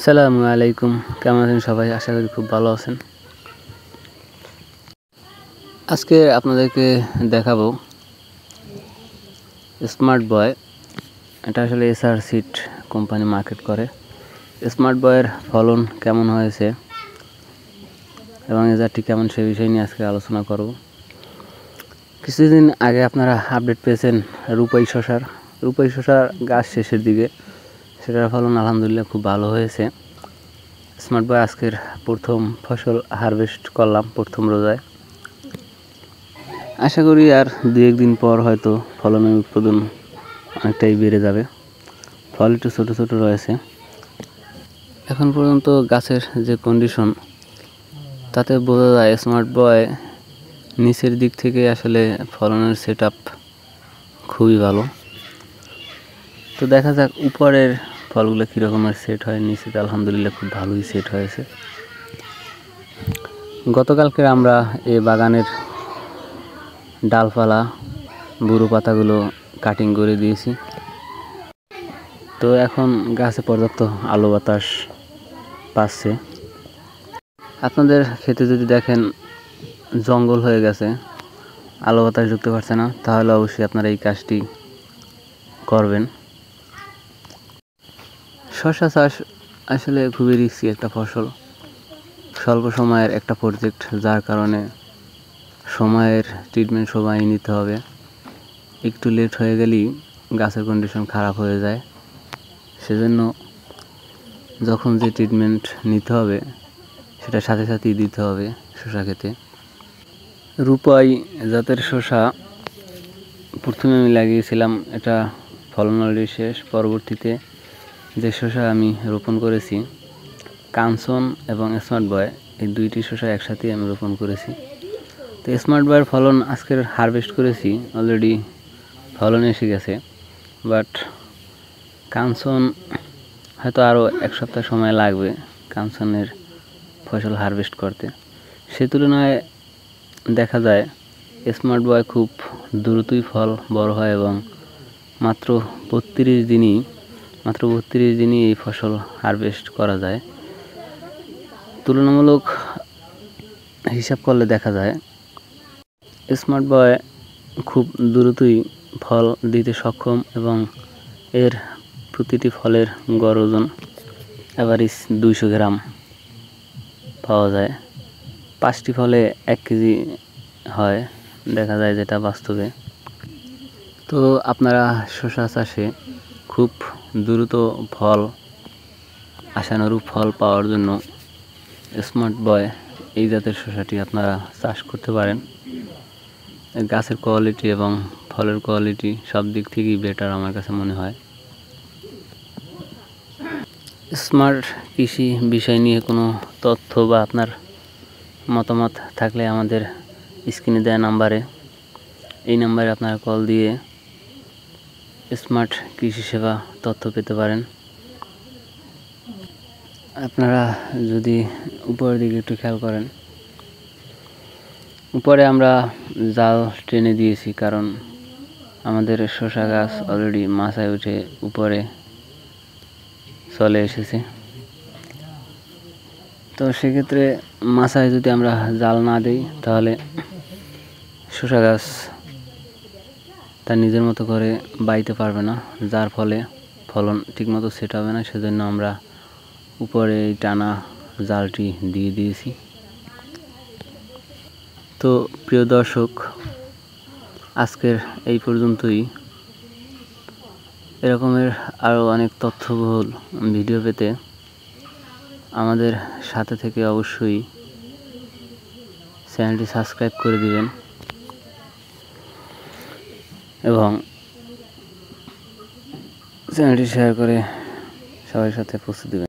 আসসালামু আলাইকুম, কেমন আছেন সবাই? আশা করি খুব ভালো আছেন। আজকে আপনাদেরকে দেখাবো স্মার্ট বয়। এটা আসলে এসআর সিড কোম্পানি মার্কেট করে। স্মার্ট বয়ের ফলন কেমন হয়েছে এবং এজারটি কেমন সে বিষয় নিয়ে আজকে আলোচনা করব। কিছুদিন আগে আপনারা আপডেট পেয়েছেন রূপাই শসার গাছ শেষের দিকে, সেটার ফলন আলহামদুলিল্লাহ খুব ভালো হয়েছে। স্মার্ট বয় আজকের প্রথম ফসল হারভেস্ট করলাম প্রথম রোজায়। আশা করি আর 2-1 দিন পর হয়তো ফলনের উৎপাদন অনেকটাই বেড়ে যাবে। ফল একটু ছোটো ছোটো রয়েছে। এখন পর্যন্ত গাছের যে কন্ডিশন, তাতে বোঝা যায় স্মার্ট বয় নিচের দিক থেকে আসলে ফলনের সেট আপ খুবই ভালো। তো দেখা যাক উপরের ফলগুলো কীরকমের সেট হয়। নিচে আলহামদুলিল্লাহ খুব ভালোই সেট হয়েছে। গতকালকে আমরা এই বাগানের ডালপালা বুড়ো পাতাগুলো কাটিং করে দিয়েছি। তো এখন গাছে পর্যাপ্ত আলো বাতাস পাচ্ছে। আপনাদের ক্ষেতে যদি দেখেন জঙ্গল হয়ে গেছে, আলো বাতাস ঢুকতে পারছে না, তাহলে অবশ্যই আপনারা এই কাজটি করবেন। শসা চাষ আসলে খুবই রিস্কি একটা ফসল, স্বল্প সময়ের একটা প্রজেক্ট, যার কারণে সময়ের ট্রিটমেন্ট সময় নিতে হবে। একটু লেট হয়ে গেলেই গাছের কন্ডিশন খারাপ হয়ে যায়। সেজন্য যখন যে ট্রিটমেন্ট নিতে হবে সেটা সাথে সাথেই দিতে হবে শসা ক্ষেতে। রূপাই জাতের শসা প্রথমে আমি লাগিয়েছিলাম, এটা ফলন অলরেডি শেষ। পরবর্তীতে যে শসা আমি রোপণ করেছি, কাঞ্চন এবং স্মার্ট বয়, এই দুইটি শসা একসাথেই আমি রোপণ করেছি। তো স্মার্ট বয়ের ফলন আজকের হারভেস্ট করেছি, অলরেডি ফলন এসে গেছে। বাট কাঞ্চন হয়তো আরও 1 সপ্তাহ সময় লাগবে কাঞ্চনের ফসল হারভেস্ট করতে। সে তুলনায় দেখা যায় স্মার্ট বয় খুব দ্রুতই ফল বড় হয় এবং মাত্র 32 দিনই এই ফসল হারভেস্ট করা যায়। তুলনামূলক হিসাব করলে দেখা যায় স্মার্ট বয় খুব দ্রুতই ফল দিতে সক্ষম এবং এর প্রতিটি ফলের গড় ওজন অ্যাভারেজ 200 গ্রাম পাওয়া যায়। 5টি ফলে 1 কেজি হয়, দেখা যায় যেটা বাস্তবে। তো আপনারা শসা চাষে খুব দ্রুত ফল, আশানুরূপ ফল পাওয়ার জন্য স্মার্ট বয় এই জাতের শসাটি আপনারা চাষ করতে পারেন। গাছের কোয়ালিটি এবং ফলের কোয়ালিটি সব দিক থেকেই বেটার আমার কাছে মনে হয়। স্মার্ট কৃষি বিষয় নিয়ে কোনো তথ্য বা আপনার মতামত থাকলে আমাদের স্ক্রিনে দেওয়া এই নাম্বারে আপনারা কল দিয়ে স্মার্ট কৃষি সেবা তথ্য পেতে পারেন। আপনারা যদি উপরের দিকে একটু খেয়াল করেন, উপরে আমরা জাল টেনে দিয়েছি, কারণ আমাদের শসা গাছ অলরেডি মাথায় উঠে উপরে চলে এসেছে। তো সেক্ষেত্রে মাথায় যদি আমরা জাল না দিই, তাহলে শসা গাছ তার নিজের মতো করে বাইতে পারবে না, যার ফলে ফলন ঠিকমতো সেট হবে না। সেজন্য আমরা উপরে এই টানা জালটি দিয়ে দিয়েছি। তো প্রিয় দর্শক, আজকের এই পর্যন্তই। এরকমের আরও অনেক তথ্যবহুল ভিডিও পেতে আমাদের সাথে থেকে অবশ্যই চ্যানেলটি সাবস্ক্রাইব করে দিবেন এবং চ্যানেলটি শেয়ার করে সবার সাথে পৌঁছে দেবেন।